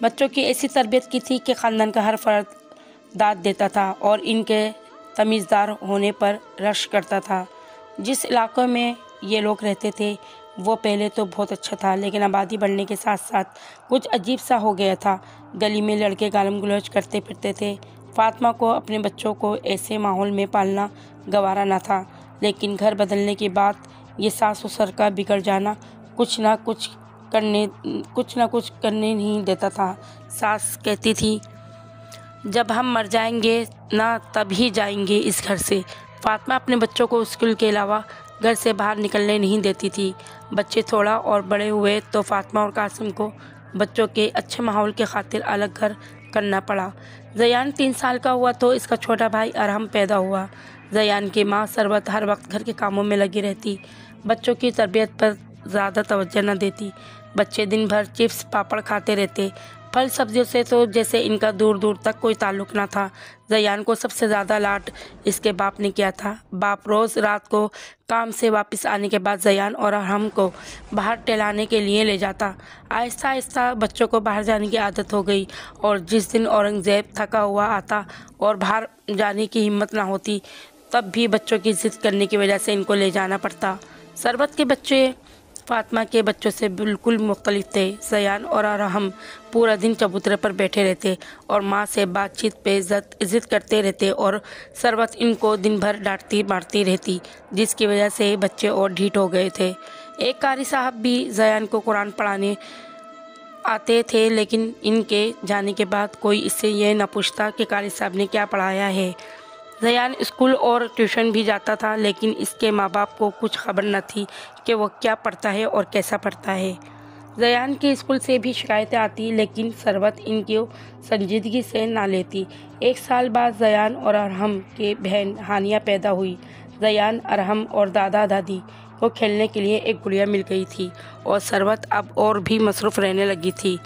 بچوں کی ایسی تربیت کی تھی کہ خاندان کا ہر فرد داد دیتا تھا اور ان کے تمیزدار ہونے پر رشک کرتا تھا۔ جس علاقے میں یہ لوگ رہتے تھے وہ پہلے تو بہت اچھا تھا، لیکن آبادی بڑھنے کے ساتھ ساتھ کچھ عجیب سا ہو گیا تھا۔ گلی میں لڑکے گالم گلوچ کرتے پھرتے تھے۔ فاطمہ کو اپنے بچوں کو ایسے ماحول میں پالنا گوارا نہ تھا، لیکن گھر بدلنے کے بعد یہ ساس سسر کا بگڑ جانا کچھ نہ کچھ کرنے نہیں دیتا تھا۔ ساس کہتی تھی، جب ہم مر جائیں گے نا تب ہی جائیں گے اس گھر سے۔ فاطمہ اپنے بچوں کو اسکول کے علاوہ گھر سے باہر نکلنے نہیں دیتی تھی۔ بچے تھوڑا اور بڑے ہوئے تو فاطمہ اور قاسم کو بچوں کے اچھے ماحول کی خاطر الگ گھر کرنا پڑا۔ زیان 3 سال کا ہوا تو اس کا چھوٹا بھائی ارحم پیدا ہوا۔ زیان کی ماں ثروت ہر وقت گھر کے کاموں میں لگی رہتی، بچوں کی تربیت پر زیادہ توجہ نہ دیتی۔ بچے دن بھر چپس پاپڑ کھاتے رہتے، پھل سبزیوں سے تو جیسے ان کا دور دور تک کوئی تعلق نہ تھا۔ زیان کو سب سے زیادہ لاڈ اس کے باپ نے کیا تھا۔ باپ روز رات کو کام سے واپس آنے کے بعد زیان اور ارحم کو باہر ٹہلانے کے لیے لے جاتا۔ آہستہ آہستہ بچوں کو باہر جانے کی عادت ہو گئی، اور جس دن اورنگزیب تھکا ہوا آتا اور باہر جانے کی ہمت نہ ہوتی تب بھی بچوں کی ضد کرنے کی وجہ سے ان کو لے جانا پڑتا۔ ثروت کے بچے فاطمہ کے بچوں سے بالکل مختلف تھے۔ زیان اور ارحم پورا دن چبوترے پر بیٹھے رہتے اور ماں سے بات چیت پہ ضد کرتے رہتے، اور ثروت ان کو دن بھر ڈانٹتی مارتی رہتی، جس کی وجہ سے بچے اور ڈھیٹ ہو گئے تھے۔ ایک قاری صاحب بھی زیان کو قرآن پڑھانے آتے تھے، لیکن ان کے جانے کے بعد کوئی اس سے یہ نہ پوچھتا کہ قاری صاحب نے کیا پڑھایا ہے۔ زیان اسکول اور ٹیوشن بھی جاتا تھا، لیکن اس کے ماں باپ کو کچھ خبر نہ تھی کہ وہ کیا پڑھتا ہے اور کیسا پڑھتا ہے۔ زیان کی اسکول سے بھی شکایتیں آتی، لیکن ثروت ان کو سنجیدگی سے نہ لیتی۔ 1 سال بعد زیان اور ارحم کی بہن ہانیہ پیدا ہوئی۔ زیان، ارحم اور دادا دادی کو کھیلنے کے لیے ایک گڑیا مل گئی تھی، اور ثروت اب اور بھی مصروف رہنے لگی تھی۔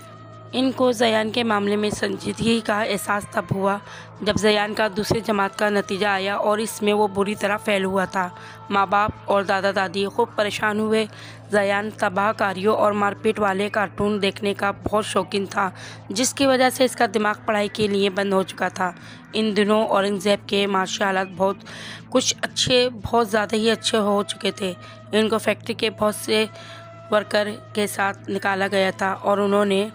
ان کو زیان کے معاملے میں سنجیدگی کا احساس تب ہوا جب زیان کا دوسری جماعت کا نتیجہ آیا، اور اس میں وہ بری طرح فیل ہوا تھا۔ ماں باپ اور دادا دادی خوب پریشان ہوئے۔ زیان تباہ کاریوں اور مار پیٹ والے کارٹون دیکھنے کا بہت شوقین تھا، جس کی وجہ سے اس کا دماغ پڑھائی کے لیے بند ہو چکا تھا۔ ان دنوں اورنگزیب کے معاشی حالات بہت زیادہ ہی اچھے ہو چکے تھے۔ ان کو فیکٹری کے بہت سے ورکر کے ساتھ نکالا گیا تھا، اور انہوں نے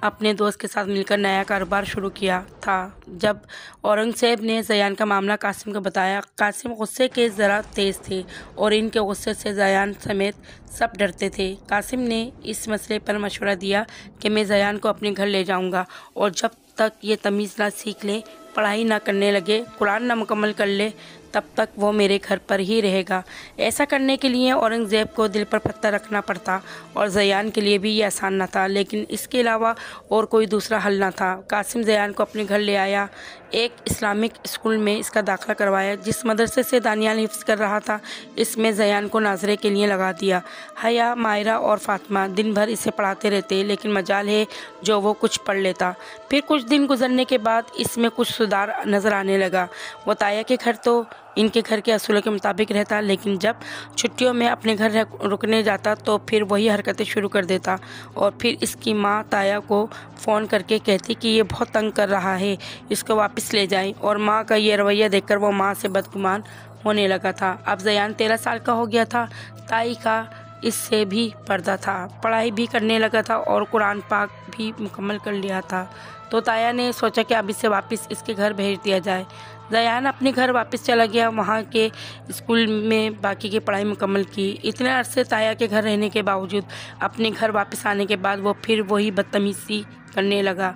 اپنے دوست کے ساتھ مل کر نیا کاروبار شروع کیا تھا۔ جب اورنگزیب نے زیان کا معاملہ قاسم کو بتایا، قاسم غصے کے ذرا تیز تھے، اور ان کے غصے سے زیان سمیت سب ڈرتے تھے۔ قاسم نے اس مسئلے پر مشورہ دیا کہ میں زیان کو اپنے گھر لے جاؤں گا، اور جب تک یہ تمیز نہ سیکھ لے، پڑھائی نہ کرنے لگے، قرآن نہ مکمل کر لے، تب تک وہ میرے گھر پر ہی رہے گا۔ ایسا کرنے کے لیے اورنگزیب کو دل پر پتھر رکھنا پڑتا، اور زیان کے لیے بھی یہ آسان نہ تھا، لیکن اس کے علاوہ اور کوئی دوسرا حل نہ تھا۔ قاسم زیان کو اپنے گھر لے آیا، ایک اسلامک اسکول میں اس کا داخلہ کروایا۔ جس مدرسے سے دانیال حفظ کر رہا تھا، اس میں زیان کو ناظرے کے لیے لگا دیا۔ حیا، مائرہ اور فاطمہ دن بھر اسے پڑھاتے رہتے، لیکن مجال ہے جو وہ کچھ پڑھ لیتا۔ پھر کچھ دن گزرنے کے بعد اس میں کچھ سدھار نظر آنے لگا۔ وہ تایا کے گھر تو ان کے گھر کے اصولوں کے مطابق رہتا، لیکن جب چھٹیوں میں اپنے گھر رکنے جاتا تو پھر وہی حرکتیں شروع کر دیتا، اور پھر اس کی ماں تایا کو فون کر کے کہتی کہ یہ بہت تنگ کر رہا ہے، اس کو واپس لے جائیں، اور ماں کا یہ رویہ دیکھ کر وہ ماں سے بدگمان ہونے لگا تھا۔ اب زیان 13 سال کا ہو گیا تھا، تائی کا اس سے بھی پردہ تھا، پڑھائی بھی کرنے لگا تھا اور قرآن پاک بھی مکمل کر لیا تھا، تو تایا نے سوچا کہ اب اسے واپس اس کے گھر بھیج دیا جائے۔ زیان اپنے گھر واپس چلا گیا، وہاں کے اسکول میں باقی کی پڑھائی مکمل کی۔ اتنے عرصے تایا کے گھر رہنے کے باوجود اپنے گھر واپس آنے کے بعد وہ پھر وہی بدتمیزی کرنے لگا۔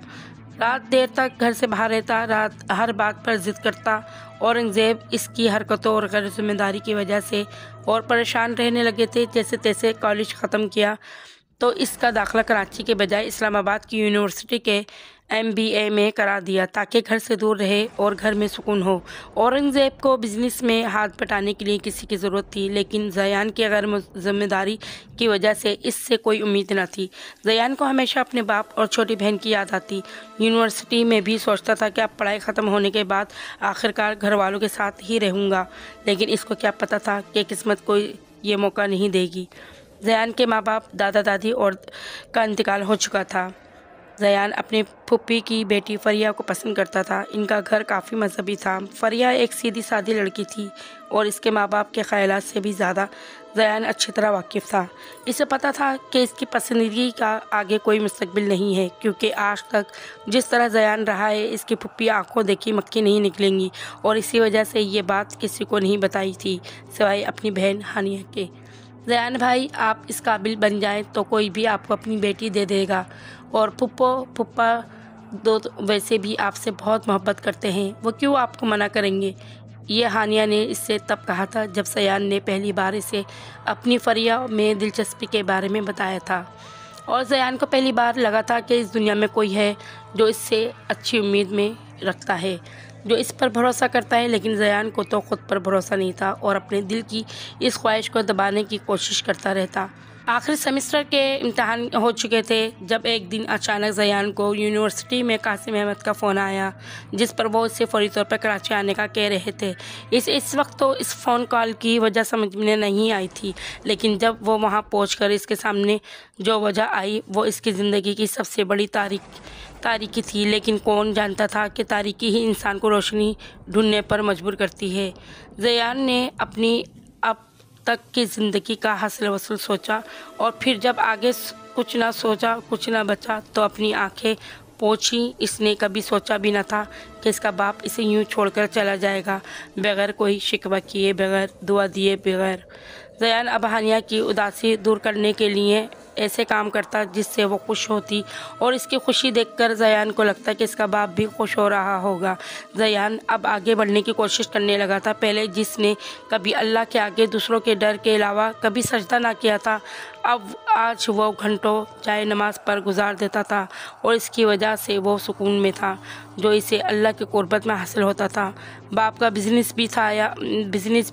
رات دیر تک گھر سے باہر رہتا، ہر بات پر ضد کرتا۔ اورنگزیب اس کی حرکتوں اور غیر ذمہ داری کی وجہ سے اور پریشان رہنے لگے تھے۔ جیسے تیسے کالج ختم کیا تو اس کا داخلہ کراچی کے بجائے اسلام آباد کی یونیورسٹی کے MBA میں کرا دیا، تاکہ گھر سے دور رہے اور گھر میں سکون ہو۔ اورنگزیب کو بزنس میں ہاتھ بٹانے کے لیے کسی کی ضرورت تھی، لیکن زیان کی غیر ذمہ داری کی وجہ سے اس سے کوئی امید نہ تھی۔ زیان کو ہمیشہ اپنے باپ اور چھوٹی بہن کی یاد آتی۔ یونیورسٹی میں بھی سوچتا تھا کہ اب پڑھائی ختم ہونے کے بعد آخرکار گھر والوں کے ساتھ ہی رہوں گا، لیکن اس کو کیا پتہ تھا کہ قسمت کو یہ موقع نہیں دے گی۔ زیان کے ماں باپ، دادا دادی اور کا انتقال ہو چکا تھا۔ زیان اپنی پھوپھی کی بیٹی فریہ کو پسند کرتا تھا۔ ان کا گھر کافی مذہبی تھا۔ فریہ ایک سیدھی سادھی لڑکی تھی اور اس کے ماں باپ کے خیالات سے بھی زیادہ زیان اچھی طرح واقف تھا۔ اسے پتہ تھا کہ اس کی پسندیدگی کا آگے کوئی مستقبل نہیں ہے، کیونکہ آج تک جس طرح زیان رہا ہے اس کی پھوپھی آنکھوں دیکھی مکھی نہیں نکلیں گی، اور اسی وجہ سے یہ بات کسی کو نہیں بتائی تھی سوائے اپنی بہن ہانیہ کے۔ زیان بھائی، آپ اس قابل بن جائیں تو کوئی بھی آپ کو اپنی بیٹی دے دے گا، اور پھپھا دو ویسے بھی آپ سے بہت محبت کرتے ہیں، وہ کیوں آپ کو منع کریں گے؟ یہ ہانیہ نے اس سے تب کہا تھا جب زیان نے پہلی بار اسے اپنی فریہ میں دلچسپی کے بارے میں بتایا تھا، اور زیان کو پہلی بار لگا تھا کہ اس دنیا میں کوئی ہے جو اس سے اچھی امید میں رکھتا ہے، جو اس پر بھروسہ کرتا ہے۔ لیکن زیان کو تو خود پر بھروسہ نہیں تھا اور اپنے دل کی اس خواہش کو دبانے کی کوشش کرتا رہتا۔ آخری سیمسٹر کے امتحان ہو چکے تھے جب ایک دن اچانک زیان کو یونیورسٹی میں قاسم احمد کا فون آیا، جس پر وہ اس سے فوری طور پر کراچی آنے کا کہہ رہے تھے۔ اس وقت تو اس فون کال کی وجہ سمجھ میں نہیں آئی تھی، لیکن جب وہ وہاں پہنچ کر اس کے سامنے جو وجہ آئی وہ اس کی زندگی کی سب سے بڑی تاریکی تھی۔ لیکن کون جانتا تھا کہ تاریکی ہی انسان کو روشنی ڈھونڈنے پر مجبور کرتی ہے۔ زیان نے اپنی اب تک کی زندگی کا حاصل وصول سوچا، اور پھر جب آگے کچھ نہ سوچا کچھ نہ بچا تو اپنی آنکھیں پوچھی۔ اس نے کبھی سوچا بھی نہ تھا کہ اس کا باپ اسے یوں چھوڑ کر چلا جائے گا، بغیر کوئی شکوہ کیے، بغیر دعا دیے، بغیر۔ زیان اب ہانیہ کی اداسی دور کرنے کے لیے ایسے کام کرتا جس سے وہ خوش ہوتی، اور اس کی خوشی دیکھ کر زیان کو لگتا کہ اس کا باپ بھی خوش ہو رہا ہوگا۔ زیان اب آگے بڑھنے کی کوشش کرنے لگا تھا۔ پہلے جس نے کبھی اللہ کے آگے دوسروں کے ڈر کے علاوہ کبھی سجدہ نہ کیا تھا، آج وہ گھنٹوں جائے نماز پر گزار دیتا تھا، اور اس کی وجہ سے وہ سکون میں تھا جو اسے اللہ کی قربت میں حاصل ہوتا تھا۔ باپ کا بزنس بھی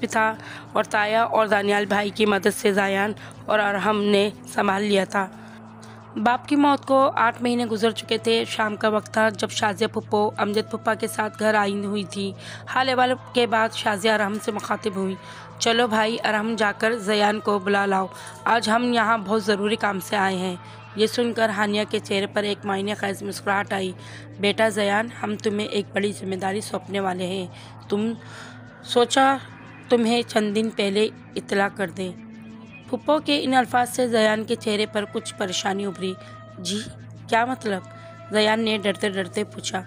تھا اور تایا اور دانیال بھائی کی مدد سے زیان اور ارحم نے سنبھال لیا تھا۔ باپ کی موت کو 8 مہینے گزر چکے تھے۔ شام کا وقت تھا جب شازیہ پھپھو امجد پھپھا کے ساتھ گھر آئی ہوئی تھی۔ حال احوال کے بعد شازیہ ارحم سے مخاطب ہوئی۔ چلو بھائی ارحم، جا کر زیان کو بلا لاؤ، آج ہم یہاں بہت ضروری کام سے آئے ہیں۔ یہ سن کر ہانیہ کے چہرے پر ایک معنی خیز مسکراہٹ آئی۔ بیٹا زیان، ہم تمہیں ایک بڑی ذمہ داری سونپنے والے ہیں، سوچا تمہیں چند دن پہلے اطلاع کر دیں۔ پھپھو کے ان الفاظ سے زیان کے چہرے پر کچھ پریشانی ابھری۔ جی کیا مطلب؟ زیان نے ڈرتے ڈرتے پوچھا۔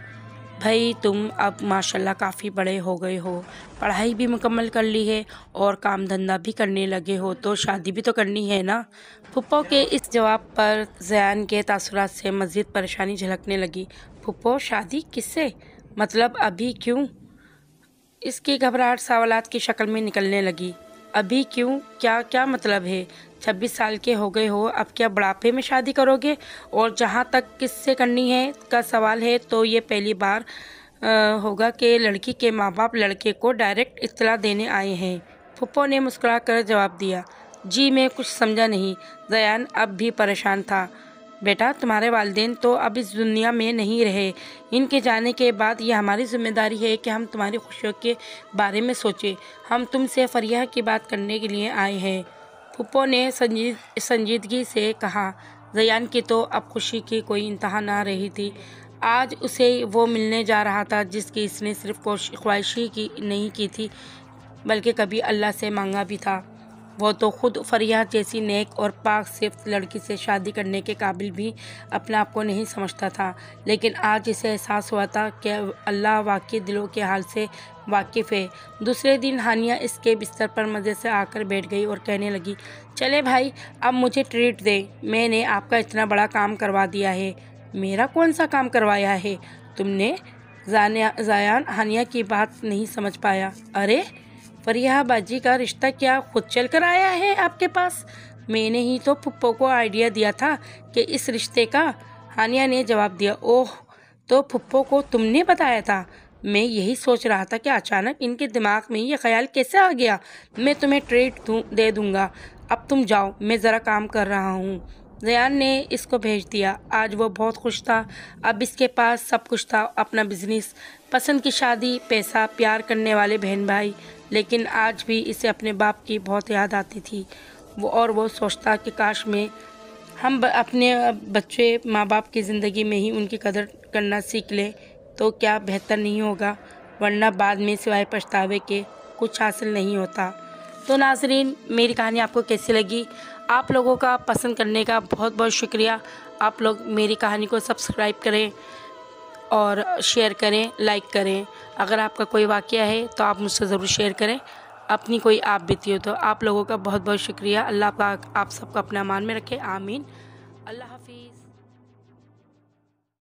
بھائی تم اب ماشاءاللہ کافی بڑے ہو گئے ہو، پڑھائی بھی مکمل کر لی ہے اور کام دھندا بھی کرنے لگے ہو، تو شادی بھی تو کرنی ہے نا؟ پھپھو کے اس جواب پر زیان کے تاثرات سے مزید پریشانی جھلکنے لگی۔ پھپھو، شادی کس سے؟ مطلب ابھی کیوں؟ اس کی گھبراہٹ سوالات کی شکل میں نکلنے لگی۔ ابھی کیوں؟ کیا مطلب ہے؟ 26 سال کے ہو گئے ہو، اب کیا بڑھاپے میں شادی کرو گے؟ اور جہاں تک کس سے کرنی ہے کا سوال ہے تو یہ پہلی بار ہوگا کہ لڑکی کے ماں باپ لڑکے کو ڈائریکٹ اطلاع دینے آئے ہیں۔ پھپھو نے مسکرا کر جواب دیا۔ جی میں کچھ سمجھا نہیں۔ زیان اب بھی پریشان تھا۔ بیٹا تمہارے والدین تو اب اس دنیا میں نہیں رہے، ان کے جانے کے بعد یہ ہماری ذمہ داری ہے کہ ہم تمہاری خوشیوں کے بارے میں سوچیں۔ ہم تم سے فریہ کی بات کرنے کے لیے آئے ہیں۔ پھپھو نے سنجیدگی سے کہا۔ زیان کی تو اب خوشی کی کوئی انتہا نہ رہی تھی۔ آج اسے وہ ملنے جا رہا تھا جس کی اس نے صرف خواہش ہی نہیں کی تھی بلکہ کبھی اللہ سے مانگا بھی تھا۔ وہ تو خود فریہ جیسی نیک اور پاک صفت لڑکی سے شادی کرنے کے قابل بھی اپنے آپ کو نہیں سمجھتا تھا، لیکن آج اسے احساس ہوا تھا کہ اللہ واقعی دلوں کے حال سے واقف ہے۔ دوسرے دن ہانیہ اس کے بستر پر مزے سے آ کر بیٹھ گئی اور کہنے لگی، چلے بھائی اب مجھے ٹریٹ دے، میں نے آپ کا اتنا بڑا کام کروا دیا ہے۔ میرا کون سا کام کروایا ہے تم نے؟ زیان ہانیہ کی بات نہیں سمجھ پایا۔ ارے فریہ باجی کا رشتہ کیا خود چل کر آیا ہے آپ کے پاس؟ میں نے ہی تو پھپھو کو آئیڈیا دیا تھا کہ اس رشتے کا۔ ہانیہ نے جواب دیا۔ اوہ، تو پھپھو کو تم نے بتایا تھا؟ میں یہی سوچ رہا تھا کہ اچانک ان کے دماغ میں یہ خیال کیسے آ گیا۔ میں تمہیں ٹریٹ دے دوں گا، اب تم جاؤ، میں ذرا کام کر رہا ہوں۔ زیان نے اس کو بھیج دیا۔ آج وہ بہت خوش تھا۔ اب اس کے پاس سب کچھ تھا، اپنا بزنس، پسند کی شادی، پیسہ، پیار کرنے والے بہن بھائی، لیکن آج بھی اسے اپنے باپ کی بہت یاد آتی تھی، اور وہ سوچتا کہ کاش میں ہم اپنے بچے ماں باپ کی زندگی میں ہی ان کی قدر کرنا سیکھ لیں تو کیا بہتر نہیں ہوگا، ورنہ بعد میں سوائے پچھتاوے کے کچھ حاصل نہیں ہوتا۔ تو ناظرین، میری کہانی آپ کو کیسی لگی؟ آپ لوگوں کا پسند کرنے کا بہت بہت شکریہ۔ آپ لوگ میری کہانی کو سبسکرائب کریں اور شیئر کریں، لائک کریں۔ اگر آپ کا کوئی واقعہ ہے تو آپ مجھ سے ضرور شیئر کریں، اپنی کوئی آپ بیتی ہو تو۔ آپ لوگوں کا بہت بہت شکریہ۔ اللہ پاک آپ سب کو اپنے امان میں رکھے، آمین۔ اللہ حافظ۔